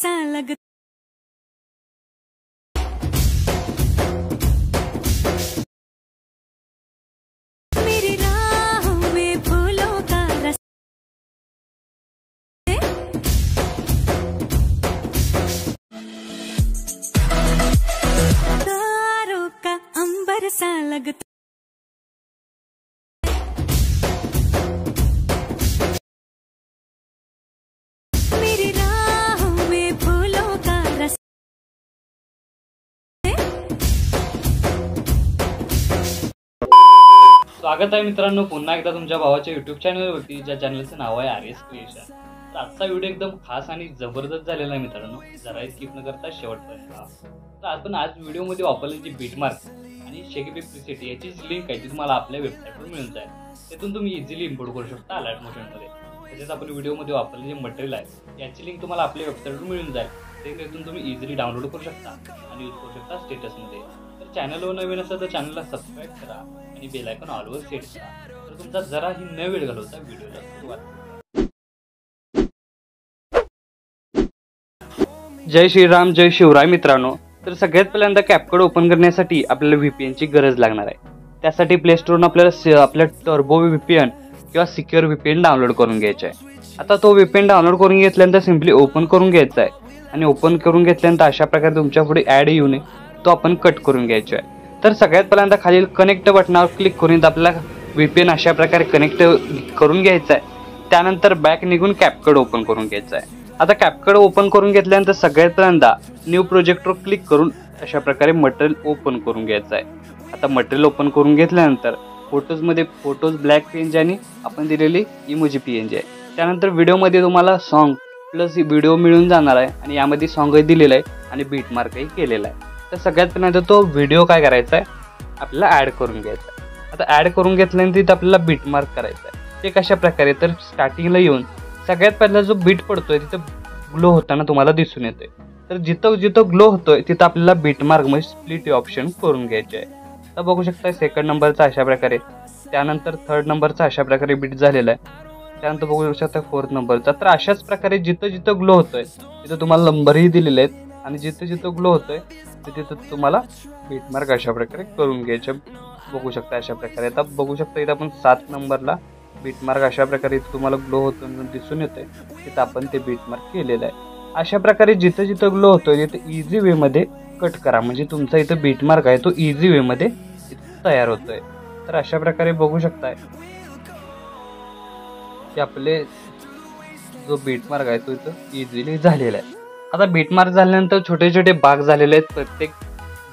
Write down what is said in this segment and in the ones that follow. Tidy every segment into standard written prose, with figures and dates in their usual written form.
सा लगता मेरी राहों में फूलों का रस तारों का अंबर सा लगता मेरी राहों में फूलों का रस स्वागत आहे मित्रांनो पुन्हा एकदा तुमच्या भावाच्या YouTube चॅनलवरती, ज्या चॅनलचं नाव आहे आर एस क्रिएशन। तर आजचा व्हिडिओ एकदम खास आणि जबरदस्त झालेला आहे मित्रांनो, जरा स्किप न करता शेवटपर्यंत पहा। तर आपण आज व्हिडिओमध्ये वापरलेली जी बीटमार्क आणि शेकीबी प्रीसेट याची लिंक आहे ती तुम्हाला आपल्या वेबसाईटवर मिळून जाईल। त्यातून तुम्ही इझिली इम्पोर्ट करू शकता अलर्ट मोशनमध्ये। तसेच आपण व्हिडिओमध्ये वापरलेले जे मटेरियल आहे याची लिंक तुम्हाला आपल्या वेबसाईटवर मिळून जाईल, ते त्यातून तुम्ही इझिली डाउनलोड करू शकता आणि यूज करू शकता स्टेटसमध्ये। तर चॅनलवर नवीन असेल तर चॅनलला सबस्क्राईब करा आणि बेल आयकॉन ऑलवर सेट करा, तर तुमचा जराही न वेळ घालवता व्हिडिओला सुरुवात करा। जय श्रीराम, जय शिवराय मित्रांनो। तर सगळ्यात पहिल्यांदा कॅपकट ओपन करण्यासाठी आपल्याला VPN ची गरज लागणार आहे। त्यासाठी प्ले स्टोरवरून आपल्याला आपल्या टर्बो VPN किंवा सिक्युअर VPN डाउनलोड करून घ्यायचा आहे। आता तो VPN डाउनलोड करून घेतल्यानंतर सिंपली ओपन करून घ्यायचा आहे आणि ओपन करून घेतल्यानंतर अशा प्रकारे तुमच्या पुढे ॲड येऊ नये तो आपण कट करून घ्यायचा आहे। तर सगळ्यात पहिल्यांदा खालील कनेक्ट बटनावर क्लिक करून आपल्याला VPN अशा प्रकारे कनेक्ट करून घ्यायचा आहे। त्यानंतर बॅक निघून कॅपकट ओपन करून घ्यायचा आहे। आता कॅपकट ओपन करून घेतल्यानंतर सगळ्यात पहिल्यांदा न्यू प्रोजेक्टवर क्लिक करून अशा प्रकारे मटेरियल ओपन करून घ्यायचं आहे। आता मटेरियल ओपन करून घेतल्यानंतर फोटोज ब्लॅक PNG आणि आपण दिलेली इमोजी PNG आहे। त्यानंतर व्हिडिओमध्ये तुम्हाला सॉन्ग प्लस व्हिडिओ मिळून जाणार आहे आणि यामध्ये सॉन्गही दिलेलं आहे आणि बीटमार्कही केलेला आहे। तर सगळ्यात पहिल्यांदा तो व्हिडिओ काय करायचा आहे आपल्याला ॲड करून घ्यायचा आहे। आता ॲड करून घेतल्यानंतर तिथे आपल्याला बीटमार्क करायचा आहे। ते कशा प्रकारे, तर स्टार्टिंगला येऊन सगळ्यात पहिला जो बीट पडतोय तिथं ग्लो होताना तुम्हाला दिसून येतोय। तर जिथं जिथं ग्लो होतोय तिथं आपल्याला बीटमार्क मध्ये स्प्लिट हे ऑप्शन करून घ्यायचे आहे। तर बघू शकता सेकंड नंबरचा अशा प्रकारे, त्यानंतर थर्ड नंबरचा अशा प्रकारे बीट झालेला आहे। त्यानंतर बघू शकता फोर्थ नंबरचा। तर अशाच प्रकारे जिथं जिथं ग्लो होतोय तिथं तुम्हाला नंबरही दिलेले आहेत आणि जिथं जिथं ग्लो होतोय तिथं तुम्हाला बीटमार्क अशा प्रकारे करून घ्यायचे। बघू शकता अशा प्रकारे। आता बघू शकता इथं आपण 7 नंबरला बीटमार्क अशा प्रकारे तुम्हाला ग्लो होतो दिसून येतोय, तिथं आपण ते बीटमार्क केलेलं आहे। अशा प्रकारे जिथं जिथं ग्लो होतोय तिथं इझी वे मध्ये कट करा, म्हणजे तुमचा इथं बीटमार्क आहे तो इझी वे मध्ये तयार होतोय। तर अशा प्रकारे बघू शकताय की आपले जो बीटमार्क आहे तो इथं इझिली झालेला आहे। आता बीटमार्क झाल्यानंतर छोटे छोटे भाग झालेले आहेत प्रत्येक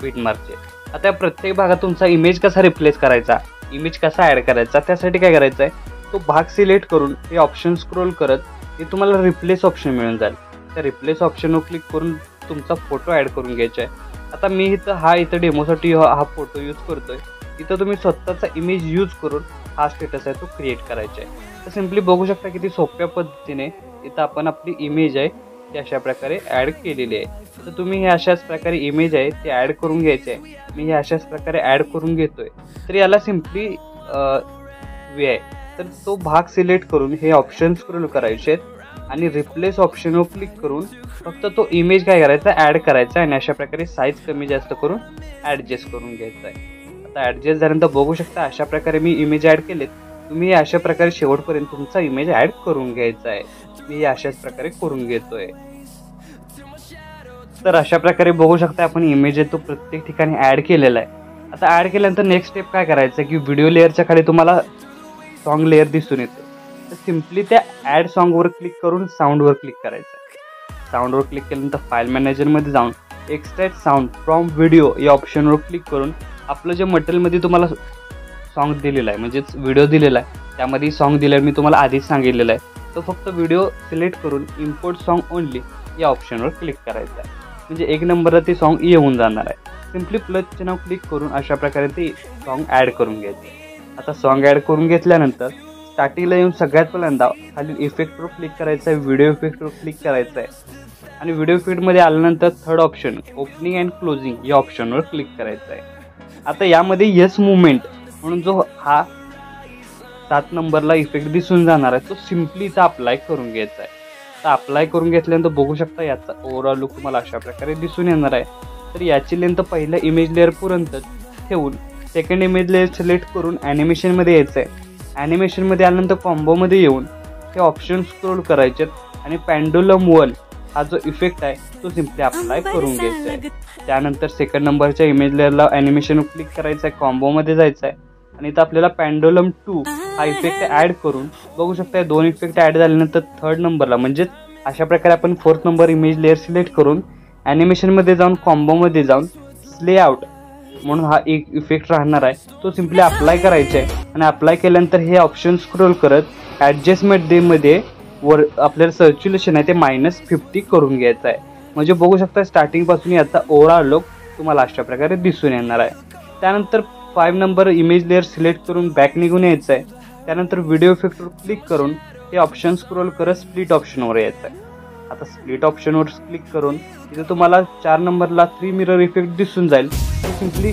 बीटमार्कचे। आता प्रत्येक भागात तुमचा इमेज कसा रिप्लेस करायचा, इमेज कसा ॲड करायचा, त्यासाठी काय करायचं आहे, तो भाग सिलेक्ट करून हे ऑप्शन स्क्रोल करत हे तुम्हाला रिप्लेस ऑप्शन मिळून जाईल। त्या रिप्लेस ऑप्शनवर क्लिक करून तुमचा फोटो ॲड करून घ्यायचा आहे। आता मी इथं डेमोसाठी हा फोटो यूज करतोय। इथं तुम्ही स्वतःचा इमेज यूज करून हा स्टेटस आहे तो क्रिएट करायचा आहे। तर सिम्पली बघू शकता किती सोप्या पद्धतीने इथं आपण आपली इमेज आहे ती अशा प्रकारे ॲड केलेली आहे। तर तुम्ही हे अशाच प्रकारे इमेज आहे ते ॲड करून घ्यायचे आहे। मी हे अशाच प्रकारे ॲड करून घेतोय। तर याला सिम्पली वे आहे, तर तो भाग सिलेक्ट करून हे ऑप्शन स्क्रोल करायचे आहेत आणि रिप्लेस ऑप्शनवर क्लिक करून फक्त तो इमेज काय करायचा ॲड करायचा आणि अशा प्रकारे साईज कमी जास्त करून ॲडजस्ट करून घ्यायचा आहे। आता ॲडजस्ट झाल्यानंतर बघू शकता अशा प्रकारे मी इमेज ॲड केलेत। तुम्ही अशा प्रकारे शेवटपर्यंत तुमचा इमेज ॲड करून घ्यायचा आहे। मी अशाच प्रकारे करून घेतोय। तर अशा प्रकारे बघू शकता आपण इमेज आहे तो प्रत्येक ठिकाणी ॲड केलेला आहे। आता ॲड केल्यानंतर नेक्स्ट स्टेप काय करायचं की व्हिडिओ लेअरच्या खाली तुम्हाला सॉन्ग लेअर दिसून येतो। तर सिम्पली त्या ॲड सॉन्गवर क्लिक करून साऊंडवर क्लिक करायचं। साऊंडवर क्लिक केल्यानंतर फाईल मॅनेजरमध्ये जाऊन एक्सट्रॅक्ट साऊंड फ्रॉम व्हिडिओ या ऑप्शनवर क्लिक करून आपलं जे मटेरियलमध्ये तुम्हाला सॉन्ग दिलेला आहे म्हणजेच व्हिडिओ दिलेला आहे त्यामध्ये सॉन्ग दिलं आहे मी तुम्हाला आधीच सांगितलेलं आहे, तो फक्त व्हिडिओ सिलेक्ट करून इम्पोर्ट सॉन्ग ओनली या ऑप्शनवर क्लिक करायचं आहे। म्हणजे एक नंबरला ते सॉन्ग येऊन जाणार आहे। सिम्पली प्लसचे नाव क्लिक करून अशा प्रकारे ते सॉन्ग ॲड करून घ्यायचं। आता सॉन्ग ॲड करून घेतल्यानंतर स्टार्टिंगला येऊन सगळ्यात पहिल्यांदा खाली इफेक्टवर क्लिक करायचं आहे, व्हिडिओ इफेक्टवर क्लिक करायचं आहे आणि व्हिडिओ इफेक्टमध्ये आल्यानंतर third option opening and closing या ऑप्शनवर क्लिक करायचं आहे। आता यामध्ये येस मुवमेंट म्हणून जो हा 7 नंबरला इफेक्ट दिसून जाणार आहे तो सिम्पली इथं अप्लाय करून घ्यायचा आहे। तर अप्लाय करून घेतल्यानंतर बघू शकता याचा ओव्हरऑल लुक तुम्हाला अशा प्रकारे दिसून येणार आहे. तर याची लेंथ पहिल्या इमेज लेअर पर्यंत ठेवून सेकंड इमेज लेअर सिलेक्ट करून ॲनिमेशनमध्ये यायचं आहे. ॲनिमेशनमध्ये आल्यानंतर कॉम्बोमध्ये येऊन हे ऑप्शन स्क्रोल करायचे आणि पेंडुलम 1 हा जो इफेक्ट आहे तो सिम्पली अप्लाय करून घ्यायचा आहे. त्यानंतर सेकंड नंबरच्या इमेज लेअरला ॲनिमेशन क्लिक करायचं आहे, कॉम्बोमध्ये जायचं आहे आणि इथं आपल्याला पेंडुलम 2 हा इफेक्ट ॲड करून बघू शकता. दोन इफेक्ट ॲड झाल्यानंतर थर्ड नंबरला म्हणजेच अशा प्रकारे आपण fourth number image layer select करून ॲनिमेशनमध्ये जाऊन कॉम्बोमध्ये जाऊन स्ले आउट म्हणून हा एक इफेक्ट राहणार आहे तो सिम्पली अप्लाय करायचा आहे. आणि अप्लाय केल्यानंतर हे ऑप्शन स्क्रोल करत ॲडजस्टमेंटमध्ये वर आपल्याला सर्क्युलेशन आहे ते -50 करून घ्यायचं आहे. म्हणजे बघू शकता स्टार्टिंगपासून याचा ओव्हरऑल लुक तुम्हाला अशा प्रकारे दिसून येणार आहे. त्यानंतर 5 नंबर इमेज लेअर सिलेक्ट करून बॅक निघून यायचं आहे. त्यानंतर व्हिडिओ इफेक्टवर क्लिक करून हे ऑप्शन स्क्रोल करत स्प्लिट ऑप्शनवर यायचं आहे. आता स्प्लिट ऑप्शनवर क्लिक करून इथे तुम्हाला 4 नंबरला 3 मिरर इफेक्ट दिसून जाईल. सिम्पली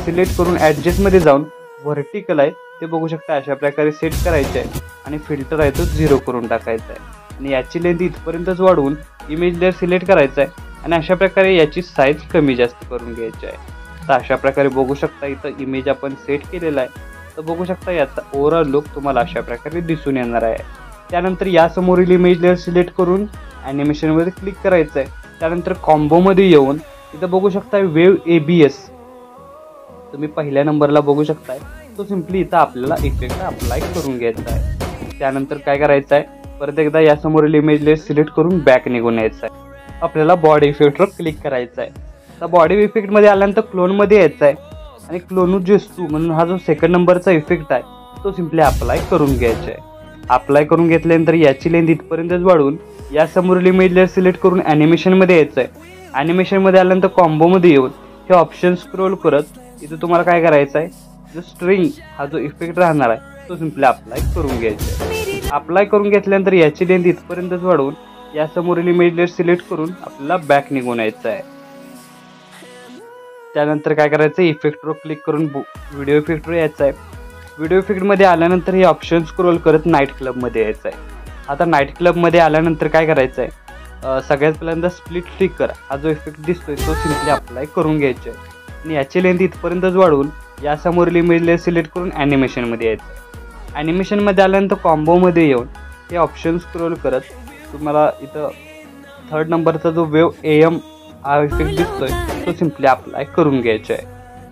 सिलेक्ट करून ॲडजस्टमध्ये जाऊन व्हर्टिकल आहे ते बघू शकता अशा प्रकारे सेट करायचे आहे आणि फिल्टर आहे तो 0 करून टाकायचा आहे. आणि याची लेंथ इथपर्यंतच वाढवून इमेज लेअर सिलेक्ट करायचा आहे आणि अशा प्रकारे याची साईज कमी जास्त करून घ्यायची आहे. तर अशा प्रकारे बघू शकता इथं इमेज आपण सेट केलेला आहे. तर बघू शकता याचा ओव्हरऑल लुक तुम्हाला अशा प्रकारे दिसून येणार आहे. त्यानंतर यासमोरील इमेज लेअर सिलेक्ट करून ॲनिमेशनमध्ये क्लिक करायचं आहे. त्यानंतर कॉम्बोमध्ये येऊन इथं बघू शकता वेव्ह ABS तुम्ही पहिल्या नंबरला बघू शकताय तो सिम्पली इथं आपल्याला इफेक्ट अप्लाय करून घ्यायचा आहे. त्यानंतर काय करायचं आहे, परत एकदा यासमोरील इमेज लेअर सिलेक्ट करून बॅक निघून यायचं आहे. आपल्याला बॉडी इफेक्टवर क्लिक करायचं आहे. तर बॉडी इफेक्टमध्ये आल्यानंतर क्लोनमध्ये यायचं आहे आणि क्लोनोजेस्तू म्हणून हा जो सेकंड नंबरचा इफेक्ट आहे तो सिम्पली अप्लाय करून घ्यायचा आहे. अप्लाय करून घेतल्यानंतर याची लेंथ इथपर्यंतच वाढवून यासमोरील इमेज लेअर सिलेक्ट करून ॲनिमेशनमध्ये यायचं आहे. ॲनिमेशनमध्ये आल्यानंतर कॉम्बोमध्ये येऊन हे ऑप्शन स्क्रोल करत इथं तुम्हाला काय करायचं आहे, जो स्ट्रिंग हा जो इफेक्ट राहणार आहे तो सिम्पली अप्लाय करून घ्यायचा आहे. अप्लाय करून घेतल्यानंतर याची लेंथ इथपर्यंतच वाढवून यासमोरील इमेज लेअर सिलेक्ट करून आपल्याला बॅक निघून यायचं आहे. त्यानंतर काय करायचं, इफेक्टवर क्लिक करून व्हिडिओ इफेक्टवर यायचं आहे. व्हिडिओ इफेक्टमध्ये आल्यानंतर हे ऑप्शन स्क्रोल करत नाईट क्लबमध्ये यायचं आहे. आता नाईट क्लबमध्ये आल्यानंतर काय करायचं आहे, सगळ्यात पहिल्यांदा स्प्लिट फ्लिकर हा जो इफेक्ट दिसतोय तो सिम्पली अप्लाय करून घ्यायचा आहे आणि याची लेंथ इथपर्यंतच वाढवून यासमोरील इमेज लेअर सिलेक्ट करून ॲनिमेशनमध्ये यायचं आहे. ॲनिमेशनमध्ये आल्यानंतर कॉम्बोमध्ये येऊन हे ऑप्शन स्क्रोल करत तुम्हाला इथं थर्ड नंबरचा जो वेव्ह AM हा इफेक्ट दिसतोय तो सिम्पली अप्लाय करून घ्यायचा आहे.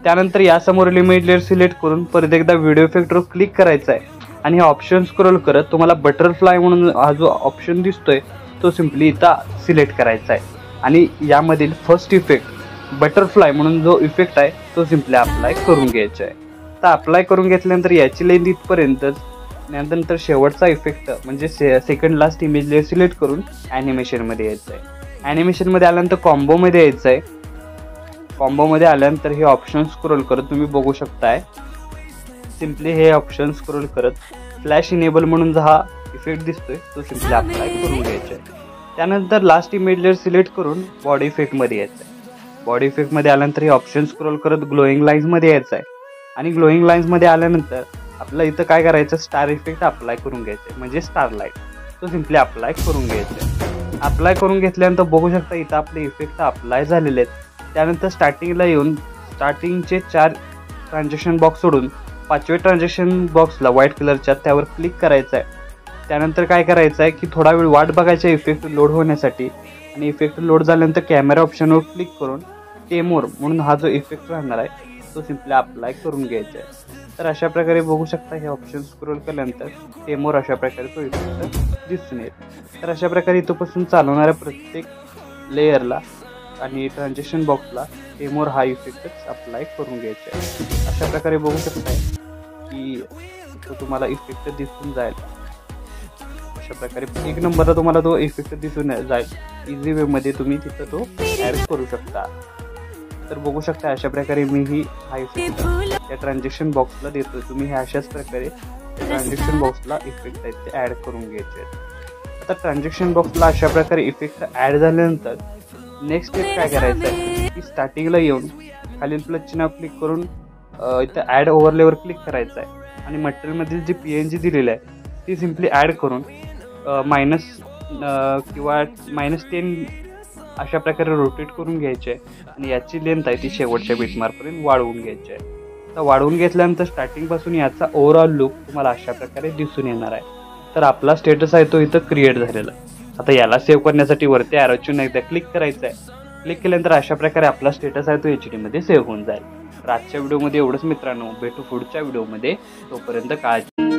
त्यानंतर यासमोरील इमेज लेअर सिलेक्ट करून परत एकदा व्हिडिओ इफेक्टवर क्लिक करायचं आहे आणि हे ऑप्शन स्क्रोल करत तुम्हाला बटरफ्लाय म्हणून हा जो ऑप्शन दिसतोय तो सिम्पली इथं सिलेक्ट करायचा आहे आणि यामधील फर्स्ट इफेक्ट बटरफ्लाय म्हणून जो इफेक्ट आहे तो सिम्पली अप्लाय करून घ्यायचा आहे. तर अप्लाय करून घेतल्यानंतर याची लेंथ इथपर्यंतच, त्यानंतर शेवटचा इफेक्ट म्हणजे second last image layer select करून ॲनिमेशनमध्ये यायचं आहे. ॲनिमेशनमध्ये आल्यानंतर कॉम्बोमध्ये यायचं आहे. कॉम्बोमध्ये आल्यानंतर हे ऑप्शन स्क्रोल करत तुम्ही बघू शकताय सिम्पली हे ऑप्शन स्क्रोल करत फ्लॅश इनेबल म्हणून जो हा इफेक्ट दिसतोय तो सिम्पली अप्लाय करून घ्यायचा आहे. त्यानंतर लास्ट इमेज लेअर सिलेक्ट करून बॉडी इफेक्टमध्ये यायचं आहे. बॉडी इफेक्टमध्ये आल्यानंतर हे ऑप्शन स्क्रोल करत ग्लोईंग लाईन्समध्ये यायचं आहे आणि ग्लोईंग लाईन्समध्ये आल्यानंतर आपल्याला इथं काय करायचं, स्टार इफेक्ट अप्लाय करून घ्यायचं आहे म्हणजे स्टारलाईट तो सिम्पली अप्लाय करून घ्यायचा आहे. अप्लाय करून घेतल्यानंतर बघू शकता इथं आपले इफेक्ट अप्लाय झालेले आहेत. त्यानंतर स्टार्टिंगला येऊन स्टार्टिंगचे 4 ट्रान्झॅक्शन बॉक्स सोडून 5व्या ट्रान्झॅक्शन बॉक्सला व्हाईट कलरच्या त्यावर क्लिक करायचं आहे. त्यानंतर काय करायचं आहे की थोडा वेळ वाट बघायचा इफेक्ट लोड होण्यासाठी आणि इफेक्ट लोड झाल्यानंतर कॅमेरा ऑप्शनवर क्लिक करून टेमोर म्हणून हा जो इफेक्ट राहणार आहे तो सिम्पली अप्लाय करून घ्यायचा आहे. तर अशा प्रकारे बघू शकता हे ऑप्शन स्क्रोल केल्यानंतर टेमोर अशा प्रकारे तो इफेक्ट दिसून येईल. तर अशा प्रकारे इथपासून चालवणाऱ्या प्रत्येक लेअरला आणि ट्रान्झॅक्शन बॉक्सला टेमोर हा इफेक्टच अप्लाय करून घ्यायचा आहे. अशा प्रकारे बघू शकताय की तो तुम्हाला इफेक्ट दिसून जाईल. अशा प्रकारे एक नंबरला तुम्हाला तो इफेक्ट दिसून जाईल. इझी वेमध्ये तुम्ही तिथं तो ॲड करू शकता. तर बघू शकता अशा प्रकारे मी ही हा इफेक्ट या ट्रान्झॅक्शन बॉक्सला देतोय. तुम्ही हे अशाच प्रकारे ट्रान्झॅक्शन बॉक्सला इफेक्ट आहेत ते ॲड करून घ्यायचे आहेत. आता ट्रान्झॅक्शन बॉक्सला अशा प्रकारे इफेक्ट ॲड झाल्यानंतर नेक्स्ट स्टेप काय करायचं आहे की स्टार्टिंगला येऊन खालील प्लस चिन्ह क्लिक करून इथं ॲड ओव्हरलेवर क्लिक करायचं आहे आणि मटेरियलमधील जी PNG दिलेली आहे ती सिम्पली ॲड करून किंवा -10 अशा प्रकारे रोटेट करून घ्यायचे आणि याची लेंथ आहे ती शेवटच्या बीटमार्कपर्यंत वाढवून घ्यायची आहे. तर वाढवून घेतल्यानंतर स्टार्टिंगपासून याचा ओव्हरऑल लुक तुम्हाला अशा प्रकारे दिसून येणार आहे. तर आपला स्टेटस आहे तो इथं क्रिएट झालेला आहे. आता याला सेव्ह करण्यासाठी वरती ॲरोची एकदा क्लिक करायचं आहे. क्लिक केल्यानंतर अशा प्रकारे आपला स्टेटस आहे तो HD मध्ये सेव्ह होऊन जाईल. तर आजच्या व्हिडिओमध्ये एवढंच मित्रांनो, भेटू पुढच्या व्हिडिओमध्ये. तोपर्यंत काळजी.